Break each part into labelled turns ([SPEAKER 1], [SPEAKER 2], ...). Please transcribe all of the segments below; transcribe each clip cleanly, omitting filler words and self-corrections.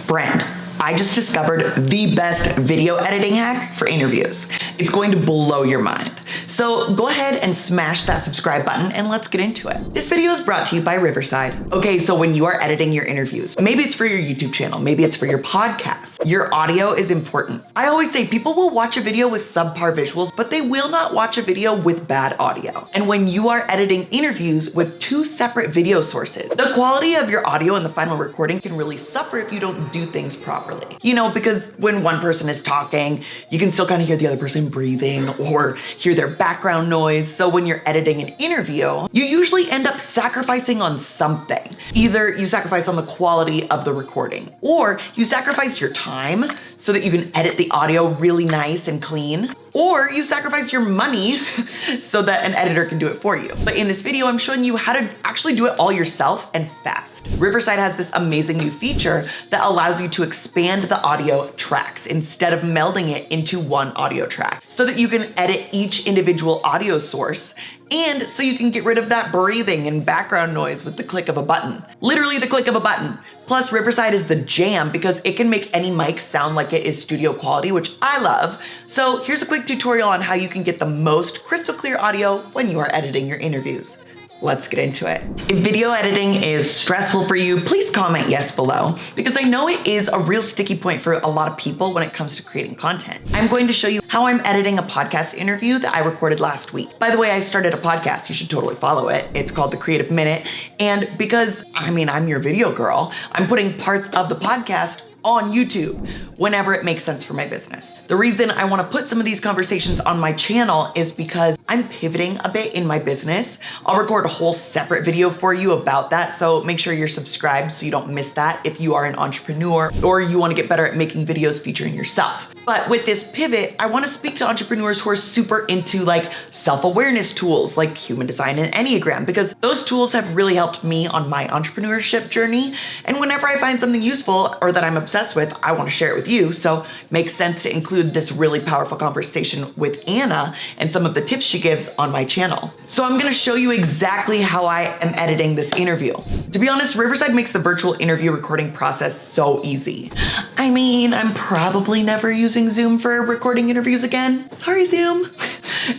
[SPEAKER 1] Friend, I just discovered the best video editing hack for interviews. It's going to blow your mind. So go ahead and smash that subscribe button and let's get into it. This video is brought to you by Riverside. Okay, so when you are editing your interviews, maybe it's for your YouTube channel, maybe it's for your podcast, your audio is important. I always say people will watch a video with subpar visuals, but they will not watch a video with bad audio. And when you are editing interviews with two separate video sources, the quality of your audio in the final recording can really suffer if you don't do things properly. You know, because when one person is talking, you can still kind of hear the other person breathing or hear their background noise. So when you're editing an interview, you usually end up sacrificing on something. Either you sacrifice on the quality of the recording, or you sacrifice your time so that you can edit the audio really nice and clean, or you sacrifice your money so that an editor can do it for you. But in this video, I'm showing you how to actually do it all yourself and fast. Riverside has this amazing new feature that allows you to expand the audio tracks instead of melding it into one audio track so that you can edit each individual audio source, and so you can get rid of that breathing and background noise with the click of a button. Literally the click of a button. Plus, Riverside is the jam because it can make any mic sound like it is studio quality, which I love. So here's a quick tutorial on how you can get the most crystal clear audio when you are editing your interviews. Let's get into it. If video editing is stressful for you, please comment yes below, because I know it is a real sticky point for a lot of people when it comes to creating content. I'm going to show you how I'm editing a podcast interview that I recorded last week. By the way, I started a podcast. You should totally follow it. It's called The Creative Minute. And because, I'm your video girl, I'm putting parts of the podcast on YouTube whenever it makes sense for my business. The reason I want to put some of these conversations on my channel is because I'm pivoting a bit in my business. I'll record a whole separate video for you about that, so make sure you're subscribed so you don't miss that if you are an entrepreneur or you want to get better at making videos featuring yourself. But with this pivot, I want to speak to entrepreneurs who are super into like self-awareness tools like human design and Enneagram, because those tools have really helped me on my entrepreneurship journey. And whenever I find something useful or that I'm obsessed with, I want to share it with you. So it makes sense to include this really powerful conversation with Anna and some of the tips she gives on my channel. So I'm going to show you exactly how I am editing this interview. To be honest, Riverside makes the virtual interview recording process so easy. I'm probably never using Zoom for recording interviews again. Sorry, Zoom.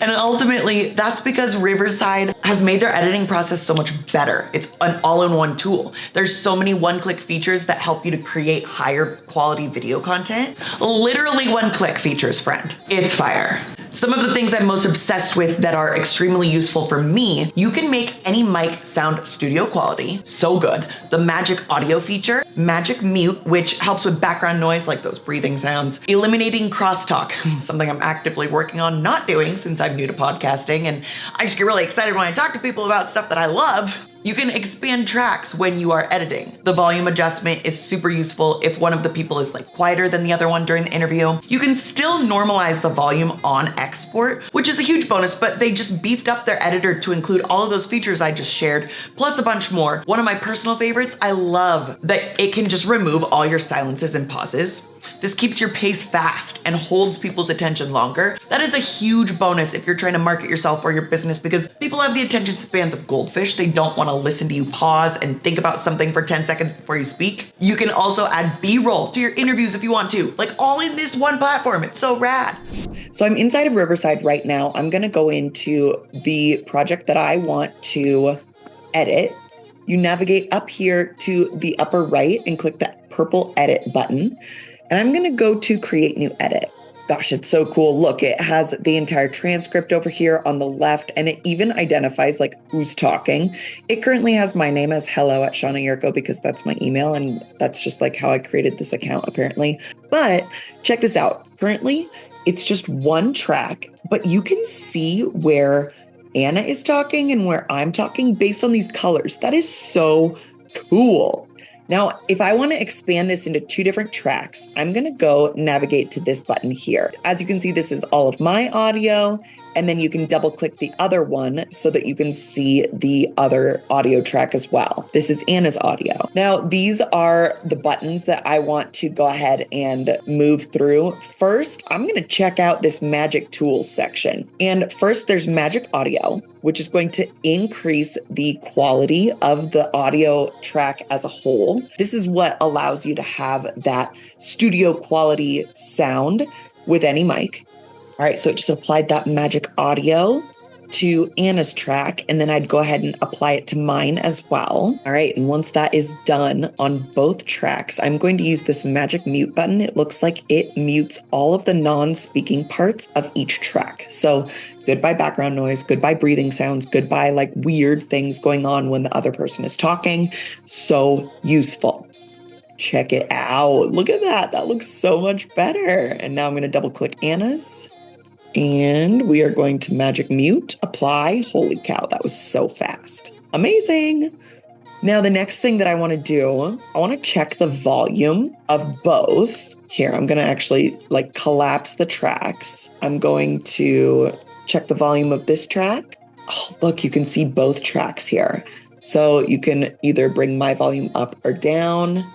[SPEAKER 1] And ultimately, that's because Riverside has made their editing process so much better. It's an all-in-one tool. There's so many one-click features that help you to create higher quality video content. Literally one-click features, friend. It's fire. Some of the things I'm most obsessed with that are extremely useful for me: you can make any mic sound studio quality, so good. The magic audio feature, magic mute, which helps with background noise like those breathing sounds, eliminating crosstalk, something I'm actively working on not doing since I'm new to podcasting, and I just get really excited when I talk to people about stuff that I love. You can expand tracks when you are editing. The volume adjustment is super useful if one of the people is like quieter than the other one during the interview. You can still normalize the volume on export, which is a huge bonus, but they just beefed up their editor to include all of those features I just shared, plus a bunch more. One of my personal favorites, I love that it can just remove all your silences and pauses. This keeps your pace fast and holds people's attention longer. That is a huge bonus if you're trying to market yourself or your business, because people have the attention spans of goldfish. They don't want to listen to you pause and think about something for 10 seconds before you speak. You can also add B-roll to your interviews if you want to, like all in this one platform. It's so rad. So I'm inside of Riverside right now. I'm going to go into the project that I want to edit. You navigate up here to the upper right and click that purple edit button. And I'm going to go to create new edit. Gosh, it's so cool. Look, it has the entire transcript over here on the left, and it even identifies like who's talking. It currently has my name as hello@ShaunaYurko because that's my email, and that's just like how I created this account apparently. But check this out. Currently, it's just one track, but you can see where Anna is talking and where I'm talking based on these colors. That is so cool. Now, if I want to expand this into two different tracks, I'm going to go navigate to this button here. As you can see, this is all of my audio, and then you can double click the other one so that you can see the other audio track as well. This is Anna's audio. Now, these are the buttons that I want to go ahead and move through. First, I'm going to check out this magic tools section. And first, there's magic audio, which is going to increase the quality of the audio track as a whole. This is what allows you to have that studio quality sound with any mic. All right, so it just applied that magic audio to Anna's track, and then I'd go ahead and apply it to mine as well. All right, and once that is done on both tracks, I'm going to use this magic mute button. It looks like it mutes all of the non-speaking parts of each track. So goodbye background noise, goodbye breathing sounds, goodbye like weird things going on when the other person is talking. So useful. Check it out. Look at that. That looks so much better. And now I'm going to double click Anna's. And we are going to magic mute, apply. Holy cow, that was so fast. Amazing. Now, the next thing that I want to do, I want to check the volume of both. Here, I'm going to actually like collapse the tracks. I'm going to check the volume of this track. Oh, look, you can see both tracks here. So you can either bring my volume up or down.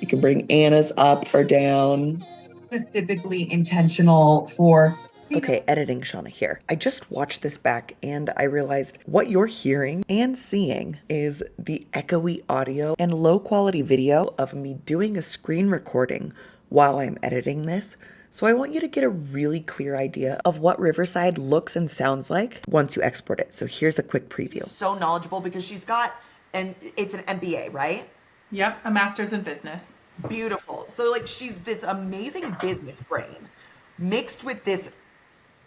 [SPEAKER 1] You can bring Anna's up or down.
[SPEAKER 2] Specifically intentional for...
[SPEAKER 1] Okay, editing Shauna here. I just watched this back and I realized what you're hearing and seeing is the echoey audio and low quality video of me doing a screen recording while I'm editing this. So I want you to get a really clear idea of what Riverside looks and sounds like once you export it. So here's a quick preview. So knowledgeable because she's got, and it's an MBA, right?
[SPEAKER 3] Yep, a master's in business.
[SPEAKER 1] Beautiful. So like she's this amazing business brain mixed with this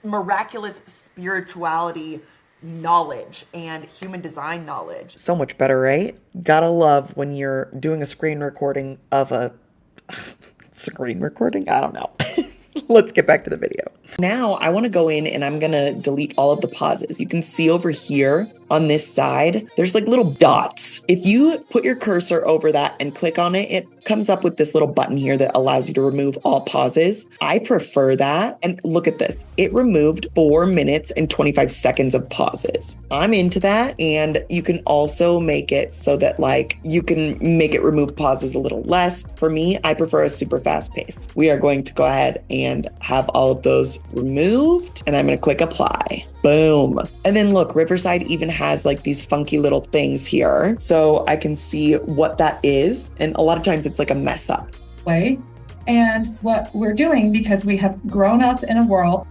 [SPEAKER 1] miraculous spirituality knowledge and human design knowledge. So much better, right? Gotta love when you're doing a screen recording of a screen recording? I don't know. Let's get back to the video. Now I want to go in and I'm going to delete all of the pauses. You can see over here on this side, there's like little dots. If you put your cursor over that and click on it, it comes up with this little button here that allows you to remove all pauses. I prefer that. And look at this. It removed 4 minutes and 25 seconds of pauses. I'm into that. And you can also make it so that like you can make it remove pauses a little less. For me, I prefer a super fast pace. We are going to go ahead and have all of those removed. And I'm going to click apply. Boom. And then look, Riverside even has like these funky little things here. So I can see what that is. And a lot of times it's like a mess up.
[SPEAKER 2] Way. And what we're doing, because we have grown up in a world.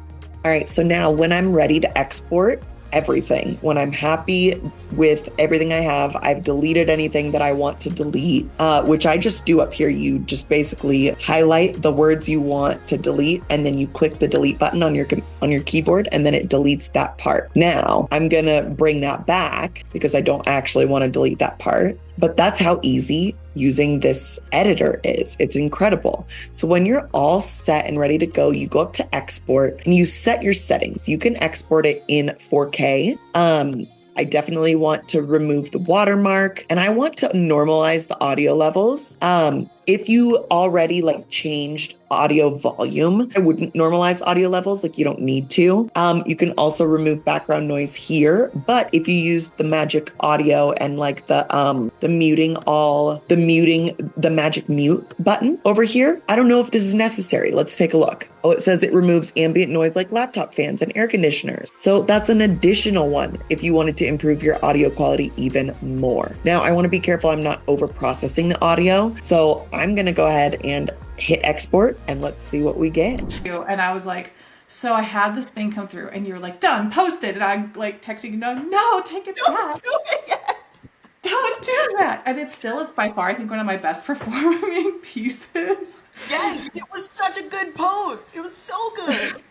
[SPEAKER 1] All right. So now when I'm ready to export everything, when I'm happy with everything I have, I've deleted anything that I want to delete, which I just do up here. You just basically highlight the words you want to delete, and then you click the delete button on your keyboard, and then it deletes that part. Now I'm gonna bring that back because I don't actually want to delete that part, but that's how easy using this editor is. It's incredible. So when you're all set and ready to go, you go up to export and you set your settings. You can export it in 4K. I definitely want to remove the watermark and I want to normalize the audio levels. If you already like changed audio volume, I wouldn't normalize audio levels, like you don't need to. You can also remove background noise here, but if you use the magic audio and like the magic mute button over here, I don't know if this is necessary. Let's take a look. Oh, it says it removes ambient noise like laptop fans and air conditioners. So that's an additional one if you wanted to improve your audio quality even more. Now I want to be careful I'm not over processing the audio. So I'm going to go ahead and hit export and let's see what we get.
[SPEAKER 3] And I was like, so I had this thing come through and you were like, done, posted. And I like texting you, no, take it back.
[SPEAKER 1] Don't do it yet.
[SPEAKER 3] Don't do that. And it still is by far, I think, one of my best performing pieces.
[SPEAKER 1] Yes, it was such a good post. It was so good.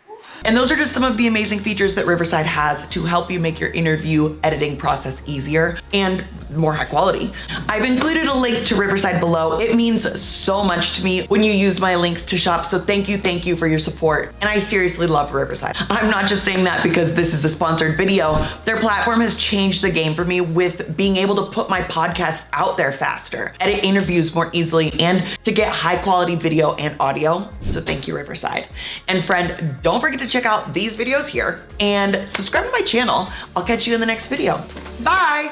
[SPEAKER 1] And those are just some of the amazing features that Riverside has to help you make your interview editing process easier and more high quality. I've included a link to Riverside below. It means so much to me when you use my links to shop. So thank you for your support. And I seriously love Riverside. I'm not just saying that because this is a sponsored video. Their platform has changed the game for me with being able to put my podcast out there faster, edit interviews more easily, and to get high quality video and audio. So thank you, Riverside. And friend, don't forget to check out these videos here and subscribe to my channel. I'll catch you in the next video. Bye.